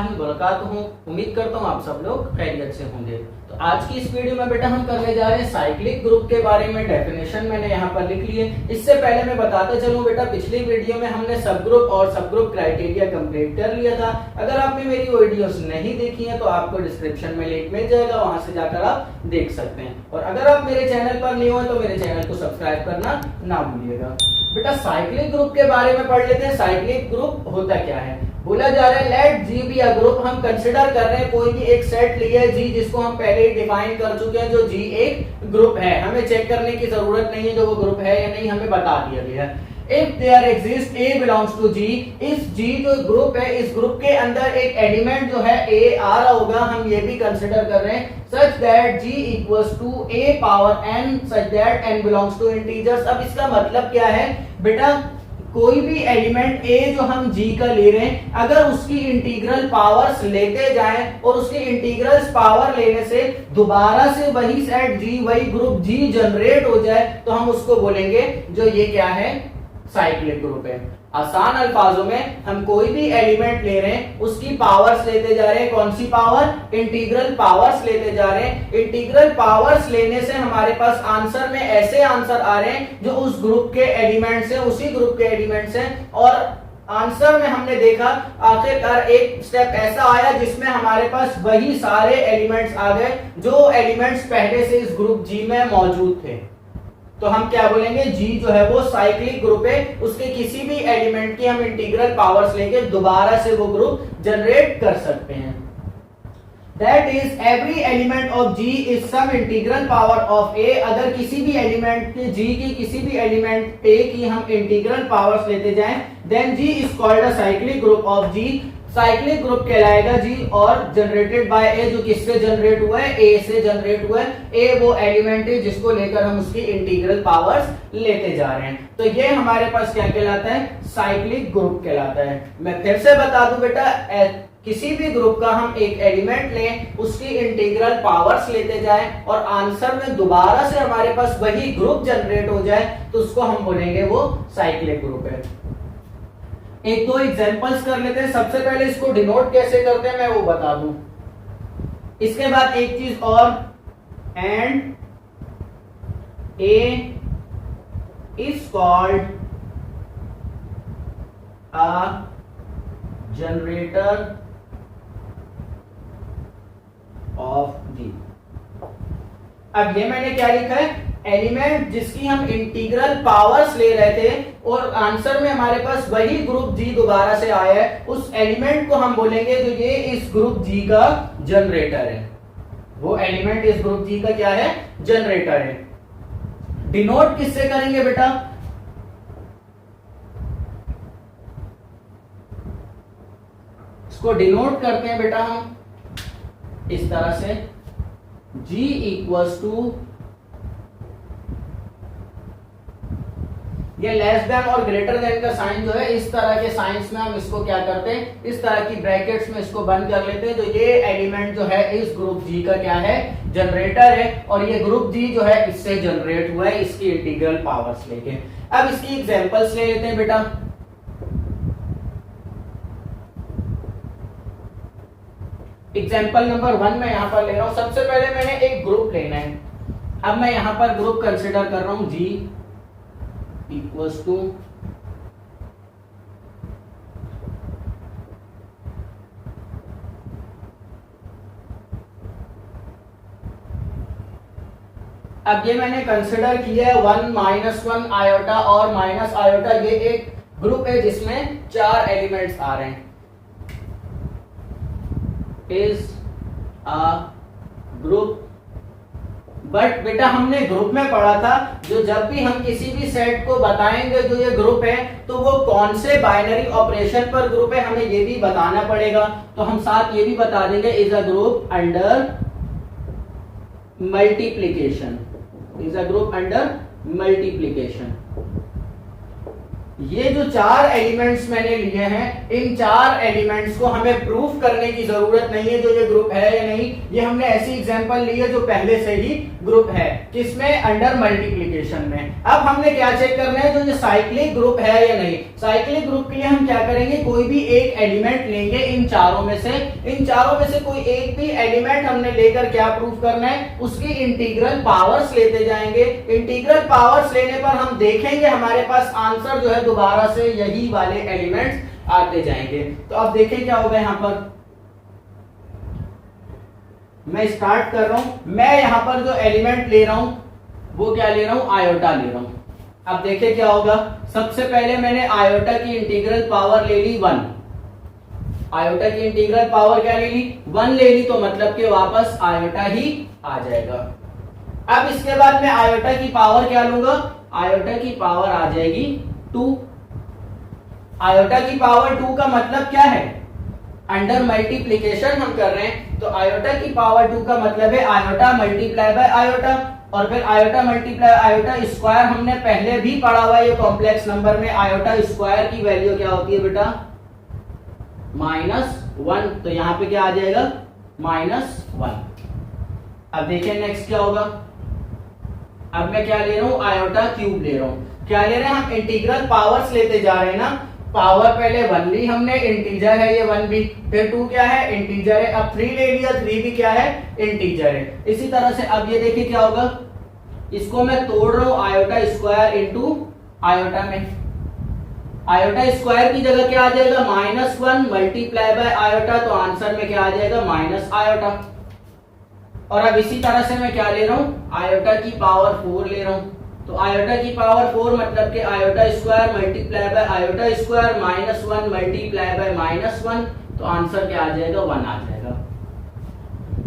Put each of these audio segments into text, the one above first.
ही मुलाकात हूँ। उम्मीद करता हूँ आप सब लोग खैरियत से होंगे। तो आज की इस वीडियो में बेटा हम करने जा रहे हैं साइक्लिक ग्रुप के बारे में। डेफिनेशन मैंने यहाँ पर लिख ली है। इससे पहले मैं बताता चलूँ बेटा, पिछली वीडियो में हमने सब ग्रुप और सब ग्रुप क्राइटेरिया कंप्लीट कर लिया था। अगर आपने मेरी वीडियोस नहीं देखी है तो आपको डिस्क्रिप्शन में लिंक मिल जाएगा, वहां से जाकर आप देख सकते हैं। और अगर आप मेरे चैनल पर न्यू हो तो मेरे चैनल को सब्सक्राइब करना ना भूलिएगा। बेटा साइक्लिक ग्रुप के बारे में पढ़ लेते हैं। साइक्लिक ग्रुप होता क्या है? बोला जा रहा है let G be a group. हम कंसिडर कर रहे हैं कोई भी एक सेट लिया है जी, जिसको हम पहले ही डिफाइन कर चुके हैं, जो जी एक ग्रुप है। हमें चेक करने की जरूरत नहीं है जो वो ग्रुप है या नहीं, हमें बता दिया गया है। If there exists A belongs to G, इस G जो ग्रुप है, इस ग्रुप के अंदर एक एलिमेंट जो है A आ रहा होगा, हम ये भी कंसिडर कर रहे हैं such that G equals to A power n such that n belongs to integers। अब इसका मतलब क्या है बेटा, कोई भी एलिमेंट A जो हम G का ले रहे हैं, अगर उसकी इंटीग्रल पावर्स लेते जाएं और उसकी इंटीग्रल्स पावर लेने से दोबारा से वही सेट G, वही ग्रुप G जनरेट हो जाए, तो हम उसको बोलेंगे जो ये क्या है, साइक्लिक ग्रुप है। आसान अल्फाजों में हम कोई भी एलिमेंट ले रहे हैं, उसकी पावर्स लेते जा रहे हैं। कौन सी पावर? इंटीग्रल पावर्स लेते जा रहे हैं। इंटीग्रल पावर्स लेने से हमारे पास आंसर में ऐसे आंसर आ रहे हैं जो उस ग्रुप के एलिमेंट्स हैं, उसी ग्रुप के एलिमेंट्स हैं। और आंसर में हमने देखा आखिरकार एक स्टेप ऐसा आया जिसमें हमारे पास वही सारे एलिमेंट्स आ गए जो एलिमेंट्स पहले से इस ग्रुप जी में मौजूद थे। तो हम क्या बोलेंगे, जी जो है वो साइक्लिक ग्रुप है। उसके किसी भी एलिमेंट की हम इंटीग्रल पावर्स लेके दोबारा से वो ग्रुप जनरेट कर सकते हैं। That is every element of G is some integral power of A। अगर किसी भी एलिमेंट की G की किसी भी एलिमेंट A की हम इंटीग्रल पावर्स लेते जाएं, then G is called a cyclic group of G। Cyclic group कहलाएगा जी। और जनरेटेड बाय ए, जो किससे जनरेट हुआ है? ए से जनरेट हुआ है। ए वो एलिमेंट है जिसको लेकर हम उसकी इंटीग्रल पावर्स लेते जा रहे हैं। तो ये हमारे पास क्या कहलाता है? साइक्लिक ग्रुप कहलाता है। मैं फिर से बता दूं बेटा, किसी भी ग्रुप का हम एक एलिमेंट लें, उसकी इंटीग्रल पावर्स लेते जाएं और आंसर में दोबारा से हमारे पास वही ग्रुप जनरेट हो जाए, तो उसको हम बोलेंगे वो साइक्लिक ग्रुप है। एक दो एग्जांपल्स कर लेते हैं। सबसे पहले इसको डिनोट कैसे करते हैं मैं वो बता दूं। इसके बाद एक चीज और, and A is called a generator of G. अब ये मैंने क्या लिखा है, एलिमेंट जिसकी हम इंटीग्रल पावर्स ले रहे थे और आंसर में हमारे पास वही ग्रुप जी दोबारा से आया है, उस एलिमेंट को हम बोलेंगे जो ये इस ग्रुप जी का जनरेटर है। वो एलिमेंट इस ग्रुप जी का क्या है? जनरेटर है। डिनोट किससे करेंगे बेटा? इसको डिनोट करते हैं बेटा हम इस तरह से, G इक्वल्स टू, ये लेस देन और ग्रेटर देन का साइन जो है, इस तरह के साइंस में हम इसको क्या करते हैं, इस तरह की ब्रैकेट्स में इसको बंद कर लेते हैं। तो ये एलिमेंट जो है इस ग्रुप जी का क्या है? जनरेटर है। और ये ग्रुप जी जो है इससे जनरेट हुआ है, इसकी इंटीग्रल पावर्स लेके। अब इसकी एग्जांपल्स ले लेते हैं बेटा। एग्जाम्पल नंबर 1 मैं यहां पर ले रहा हूं। सबसे पहले मैंने एक ग्रुप लेना है। अब मैं यहां पर ग्रुप कंसिडर कर रहा हूं जी इक्वल्स टू, अब ये मैंने कंसिडर किया है 1 -1 आयोटा और माइनस आयोटा। ये एक ग्रुप है जिसमें 4 एलिमेंट्स आ रहे हैं। इज अ ग्रुप, बट बेटा हमने ग्रुप में पढ़ा था जो जब भी हम किसी भी सेट को बताएंगे जो ये ग्रुप है, तो वो कौन से बाइनरी ऑपरेशन पर ग्रुप है हमें ये भी बताना पड़ेगा। तो हम साथ ये भी बता देंगे, is a group under multiplication. Is a group under multiplication. ये जो चार एलिमेंट्स मैंने लिए हैं, इन चार एलिमेंट्स को हमें प्रूफ करने की जरूरत नहीं है जो ये ग्रुप है या नहीं। ये हमने ऐसी एग्जांपल ली है जो पहले से ही ग्रुप है, किसमें, अंडर मल्टीप्लिकेशन में। अब हमने क्या चेक करना है, जो ये साइक्लिक ग्रुप है या नहीं। साइक्लिक ग्रुप के लिए हम क्या करेंगे, कोई भी एक एलिमेंट लेंगे इन चारों में से, इन चारों में से कोई एक भी एलिमेंट हमने लेकर क्या प्रूफ करना है, उसकी इंटीग्रल पावर्स लेते जाएंगे। इंटीग्रल पावर्स लेने पर हम देखेंगे हमारे पास आंसर जो है दोबारा से यही वाले एलिमेंट्स आते जाएंगे। तो अब देखें क्या होगा, यहां पर मैं स्टार्ट कर रहा हूं। मैं यहां पर जो एलिमेंट ले रहा हूं वो क्या ले रहा हूं, आयोटा ले रहा हूं। अब देखें क्या होगा, सबसे पहले मैंने आयोटा की इंटीग्रल पावर ले ली 1। आयोटा की इंटीग्रल पावर क्या ले ली, 1 ले ली, तो मतलब कि वापस आयोटा ही आ जाएगा। अब इसके बाद मैं आयोटा की पावर क्या लूंगा, आयोटा की पावर आ जाएगी 2। आयोटा की पावर 2 का मतलब क्या है, अंडर मल्टीप्लिकेशन हम कर रहे हैं, तो आयोटा की पावर 2 का मतलब है आयोटा मल्टीप्लाई बाय आयोटा, और फिर आयोटा मल्टीप्लाई आयोटा स्क्वायर हमने पहले भी पढ़ा हुआ है। ये कॉम्प्लेक्स नंबर में आयोटा स्क्वायर की वैल्यू क्या होती है बेटा, -1, तो यहां पे क्या आ जाएगा, -1। अब देखिए नेक्स्ट क्या होगा, अब मैं क्या ले रहा हूं, आयोटा क्यूब ले रहा हूं। क्या ले रहे हैं हम, इंटीग्रल पावर्स लेते जा रहे हैं ना। पावर पहले 1 ली हमने, इंटीजर है ये 1 भी, फिर 2 क्या है, इंटीजर है। अब 3 ले लिया, 3 भी क्या है, इंटीजर है। इसी तरह से अब ये देखिए क्या होगा, इसको मैं तोड़ रहा हूं आयोटा स्क्वायर इनटू आयोटा में। आयोटा स्क्वायर की जगह क्या आ जाएगा, -1 मल्टीप्लाई बाय आयोटा, तो आंसर में क्या आ जाएगा, माइनस आयोटा। और अब इसी तरह से मैं क्या ले रहा हूं, आयोटा की पावर 4 ले रहा हूं। तो आयोटा की पावर 4 मतलब कि iota square multiply by iota square -1 multiply by -1, तो आंसर क्या आ जाएगा, 1 आ जाएगा।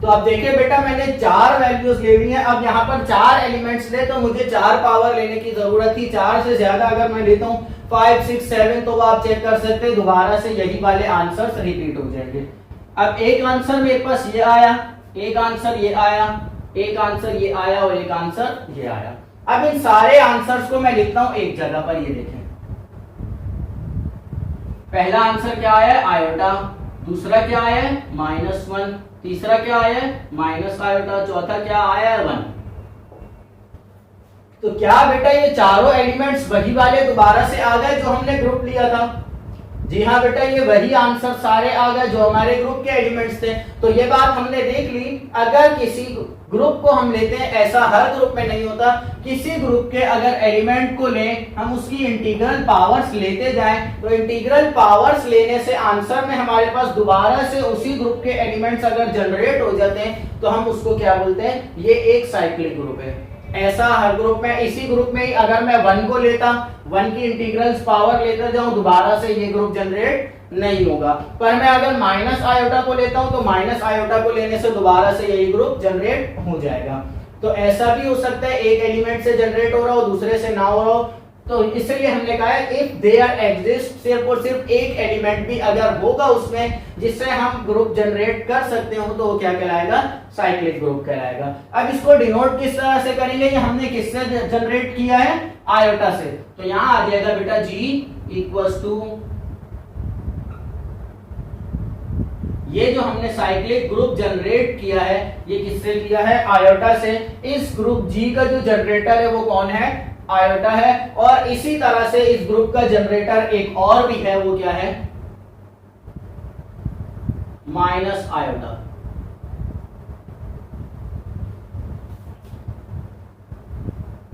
तो अब देखिए बेटा मैंने 4 वैल्यूज ले ली है। अब यहाँ पर 4 एलिमेंट्स ले, तो मुझे 4 पावर लेने की जरूरत थी। 4 से ज्यादा अगर मैं लेता हूँ 5, 6, 7, तो आप चेक कर सकते हैं दोबारा से यही वाले आंसर्स रिपीट हो जाएंगे। अब एक आंसर मेरे पास ये आया, एक आंसर ये आया, एक आंसर ये आया और एक आंसर ये आया। अब इन सारे आंसर्स को मैं लिखता हूं एक जगह पर, ये देखें। पहला आंसर क्या आया, आयोटा। दूसरा क्या आया, -1। तीसरा क्या आया, माइनस आयोटा। चौथा क्या आया, 1। तो क्या बेटा ये चारों एलिमेंट्स वही वाले दोबारा से आ गए जो हमने ग्रुप लिया था। जी हाँ बेटा, ये वही आंसर सारे आ गए जो हमारे ग्रुप के एलिमेंट्स थे। तो ये बात हमने देख ली। अगर किसी ग्रुप को हम लेते हैं, ऐसा हर ग्रुप में नहीं होता, किसी ग्रुप के अगर एलिमेंट को लें, हम उसकी इंटीग्रल पावर्स लेते जाएं, तो इंटीग्रल पावर्स लेने से आंसर में हमारे पास दोबारा से उसी ग्रुप के एलिमेंट्स अगर जनरेट हो जाते हैं, तो हम उसको क्या बोलते हैं, ये एक साइक्लिक ग्रुप है। ऐसा हर ग्रुप में, इसी ग्रुप में ही अगर मैं 1 को लेता, 1 की इंटीग्रल्स पावर लेता जाऊं, दोबारा से ये ग्रुप जनरेट नहीं होगा। पर मैं अगर माइनस आयोटा को लेता हूं, तो माइनस आयोटा को लेने से दोबारा से यही ग्रुप जनरेट हो जाएगा। तो ऐसा भी हो सकता है एक एलिमेंट से जनरेट हो रहा हो, दूसरे से ना हो रहा हो। तो इसलिए हमने कहा है इफ देयर एग्जिस्ट, सिर्फ और सिर्फ एक एलिमेंट भी अगर होगा उसमें जिससे हम ग्रुप जनरेट कर सकते हो, तो वो क्या कहलाएगा, साइक्लिक ग्रुप कहलाएगा। अब इसको डिनोट किस तरह से करेंगे, ये हमने किससे जनरेट किया है, आयोटा से। तो यहां आ जाएगा बेटा G इक्वल्स टू, ये जो हमने साइक्लिक ग्रुप जनरेट किया है, ये किससे किया है, आयोटा से। इस ग्रुप G का जो जनरेटर है वो कौन है, आयोटा है। और इसी तरह से इस ग्रुप का जनरेटर एक और भी है, वो क्या है, माइनस आयोटा।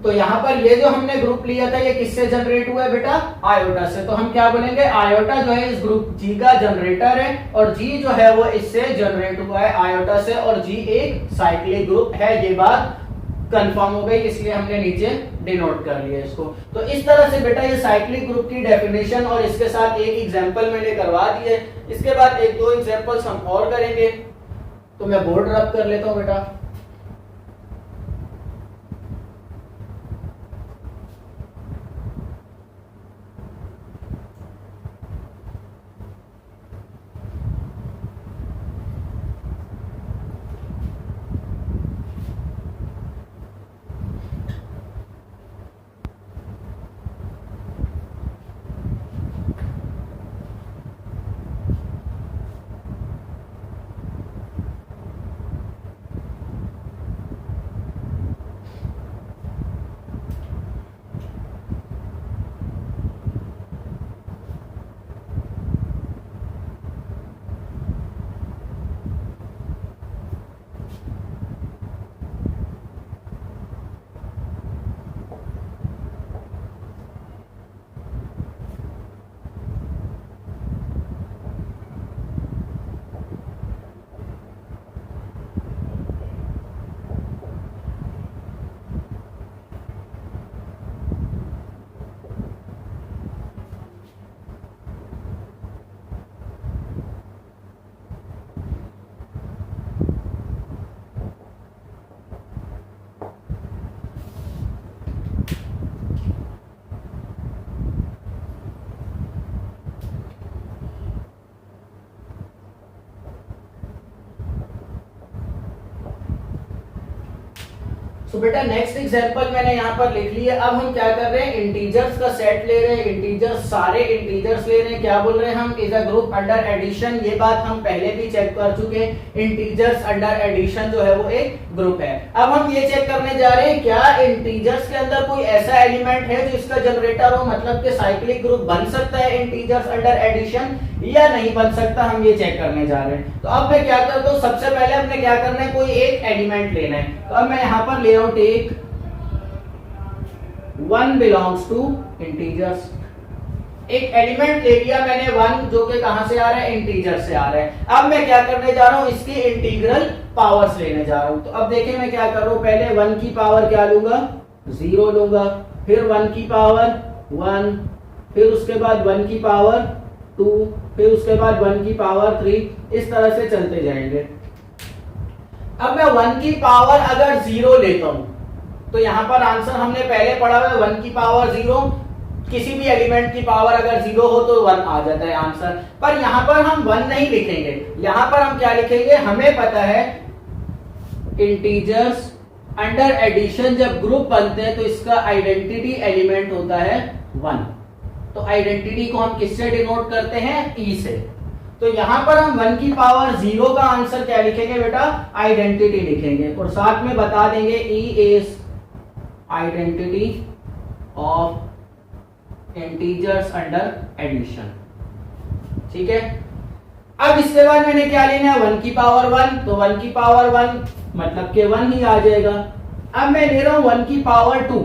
तो यहां पर ये जो हमने ग्रुप लिया था, ये किससे जनरेट हुआ है बेटा, आयोटा से। तो हम क्या बोलेंगे, आयोटा जो है इस ग्रुप G का जनरेटर है, और G जो है वो इससे जनरेट हुआ है आयोटा से, और G एक साइक्लिक ग्रुप है। ये बात कंफर्म हो गई, इसलिए हमने नीचे डिनोट कर लिया इसको। तो इस तरह से बेटा ये साइक्लिक ग्रुप की डेफिनेशन और इसके साथ एक एग्जांपल मैंने करवा दी है। इसके बाद एक दो एग्जांपल्स हम और करेंगे। तो मैं बोर्ड रब कर लेता हूं बेटा। तो बेटा नेक्स्ट एग्जांपल मैंने यहाँ पर लिख लिया। अब हम क्या कर रहे हैं, इंटीजर्स का सेट ले रहे हैं, इंटीजर्स सारे इंटीजर्स ले रहे हैं। क्या बोल रहे हैं हम, is a group under addition. ये बात हम पहले भी चेक कर चुके हैं, इंटीजर्स अंडर एडिशन जो है वो एक ग्रुप है। अब हम ये चेक करने जा रहे हैं क्या इंटीजर्स के अंदर कोई ऐसा एलिमेंट है जो इसका जनरेटर हो, मतलब कि साइक्लिक ग्रुप बन सकता है इंटीजर्स अंडर एडिशन या नहीं बन सकता, हम ये चेक करने जा रहे हैं। तो अब मैं क्या करता हूँ, सबसे पहले हमने क्या करना है, कोई एक एलिमेंट लेना है। तो अब मैं यहां पर ले रहा हूं टेक 1 बिलोंग्स टू इंटीजर्स। एक एलिमेंट ले लिया मैंने 1, जो कि कहां से आ रहा है, इंटीजर से आ रहा है। अब मैं क्या करने जा रहा हूं, इसकी इंटीग्रल पावर्स लेने जा रहा हूं। तो अब देखिए मैं क्या कर रहा हूं, पहले 1 की पावर क्या लूंगा, 0 लूंगा, फिर 1 की पावर 1, फिर उसके बाद 1 की पावर 2, फिर उसके बाद 1 की पावर 3, इस तरह से चलते जाएंगे। अब मैं 1 की पावर अगर 0 लेता हूं तो यहां पर आंसर हमने पहले पढ़ा हुआ है 1 की पावर 0, किसी भी एलिमेंट की पावर अगर 0 हो तो 1 आ जाता है आंसर। पर यहां पर हम 1 नहीं लिखेंगे, यहां पर हम क्या लिखेंगे, हमें पता है इंटीजर्स अंडर एडिशन जब ग्रुप बनते हैं तो इसका आइडेंटिटी एलिमेंट होता है 1। तो आइडेंटिटी को हम किससे डिनोट करते हैं, ई से। तो यहां पर हम 1 की पावर 0 का आंसर क्या लिखेंगे बेटा, आइडेंटिटी लिखेंगे, और साथ में बता देंगे e is identity of integers under addition. ठीक है। अब इसके बाद मैंने क्या लेना है, 1 की पावर 1, तो 1 की पावर 1 मतलब के 1 ही आ जाएगा। अब मैं ले रहा हूं 1 की पावर 2।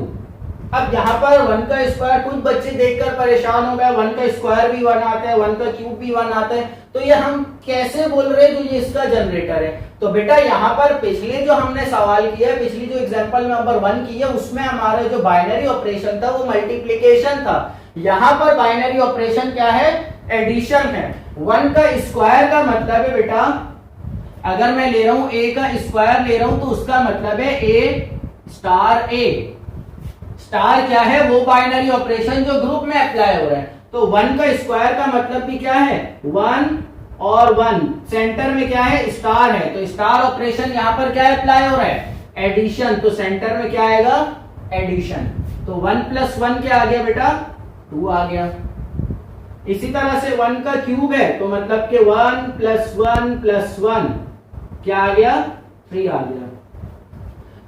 अब यहाँ पर 1 का स्क्वायर, कुछ बच्चे देखकर परेशान हो गए, 1 का स्क्वायर भी 1 आता है, 1 का क्यूब भी 1 आता है, तो ये हम कैसे बोल रहे हैं जो ये इसका जनरेटर है। तो बेटा यहाँ पर पिछले जो हमने सवाल किया, पिछली जो एग्जांपल नंबर 1 की है, उसमें हमारा जो बाइनरी ऑपरेशन था वो मल्टीप्लिकेशन था। यहाँ पर बाइनरी ऑपरेशन क्या है, एडिशन है। 1 का स्क्वायर का मतलब है बेटा, अगर मैं ले रहा हूं a का स्क्वायर ले रहा हूं तो उसका मतलब है a स्टार a। स्टार क्या है, वो बाइनरी ऑपरेशन जो ग्रुप में अप्लाई हो रहा है। तो 1 का स्क्वायर का मतलब भी क्या है, 1 और 1, सेंटर में क्या है, स्टार है, तो स्टार ऑपरेशन यहां पर क्या अप्लाई हो रहा है, एडिशन। तो सेंटर में क्या आएगा, एडिशन। तो 1 प्लस 1 क्या आ गया बेटा, 2 आ गया। इसी तरह से 1 का क्यूब है तो मतलब कि 1 प्लस 1 प्लस 1 क्या आ गया, 3 आ गया।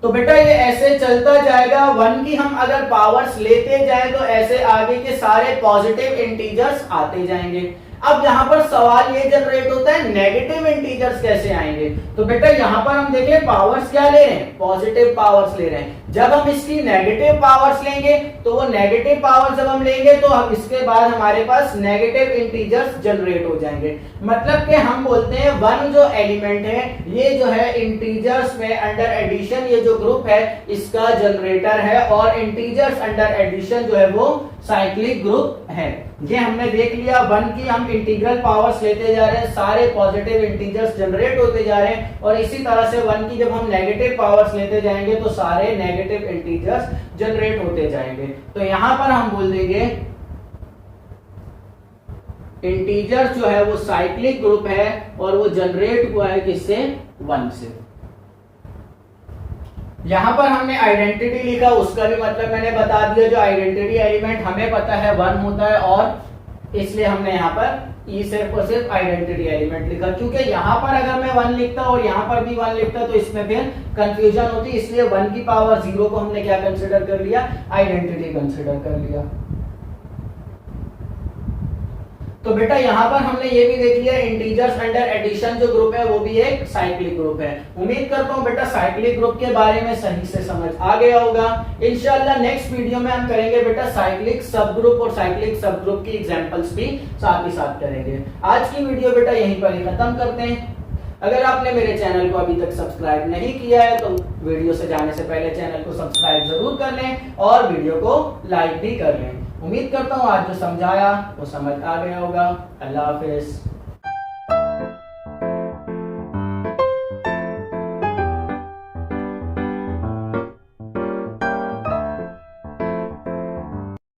तो बेटा ये ऐसे चलता जाएगा। 1 की हम अगर पावर्स लेते जाएं तो ऐसे आगे के सारे पॉजिटिव इंटीजर्स आते जाएंगे। अब यहाँ पर सवाल ये जनरेट होता है नेगेटिव इंटीजर्स कैसे आएंगे। तो बेटा यहाँ पर हम देखें पावर्स क्या ले रहे हैं, पॉजिटिव पावर्स ले रहे हैं। जब हम इसकी नेगेटिव पावर्स लेंगे तो वो नेगेटिव पावर जब हम लेंगे तो हम इसके बाद हमारे पास नेगेटिव इंटीजर्स जनरेट हो जाएंगे। मतलब कि हम बोलते हैं 1 जो एलिमेंट है ये जो है इंटीजर्स में अंडर एडिशन, ये जो ग्रुप है इसका जनरेटर है, और इंटीजर्स अंडर एडिशन जो है वो साइक्लिक ग्रुप है। ये हमने देख लिया। 1 की हम इंटीग्रल पावर्स लेते जा रहे हैं, सारे पॉजिटिव इंटीजर्स जनरेट होते जा रहे हैं, और इसी तरह से 1 की जब हम नेगेटिव पावर्स लेते जाएंगे तो सारे नेगेटिव इंटीजर्स जनरेट होते जाएंगे। तो यहां पर हम बोल देंगे इंटीजर जो है वो साइक्लिक ग्रुप है और वो जनरेट हुआ है किससे, 1 से। यहां पर हमने आइडेंटिटी लिखा, उसका भी मतलब मैंने बता दिया। जो आइडेंटिटी एलिमेंट हमें पता है 1 होता है, और इसलिए हमने यहाँ पर ई सिर्फ और सिर्फ आइडेंटिटी एलिमेंट लिखा। क्योंकि यहाँ पर अगर मैं 1 लिखता और यहाँ पर भी 1 लिखता तो इसमें फिर कंफ्यूजन होती, इसलिए 1 की पावर 0 को हमने क्या कंसिडर कर लिया, आइडेंटिटी कंसिडर कर लिया। तो बेटा यहाँ पर हमने ये भी देख लिया इंटीजर्स अंडर एडिशन जो ग्रुप है वो भी एक साइक्लिक ग्रुप है। उम्मीद करता हूँ बेटा साइक्लिक ग्रुप के बारे में सही से समझ आ गया होगा। इंशाल्लाह नेक्स्ट वीडियो में हम करेंगे बेटा साइक्लिक सब ग्रुप, और साइक्लिक सब ग्रुप की एग्जांपल्स भी साथ ही साथ करेंगे। आज की वीडियो बेटा यहीं पर ही खत्म करते हैं। अगर आपने मेरे चैनल को अभी तक सब्सक्राइब नहीं किया है तो वीडियो से जाने से पहले चैनल को सब्सक्राइब जरूर कर लें और वीडियो को लाइक भी कर लें। उम्मीद करता हूँ आज जो समझाया वो समझ आ गया होगा। अल्लाह हाफिज।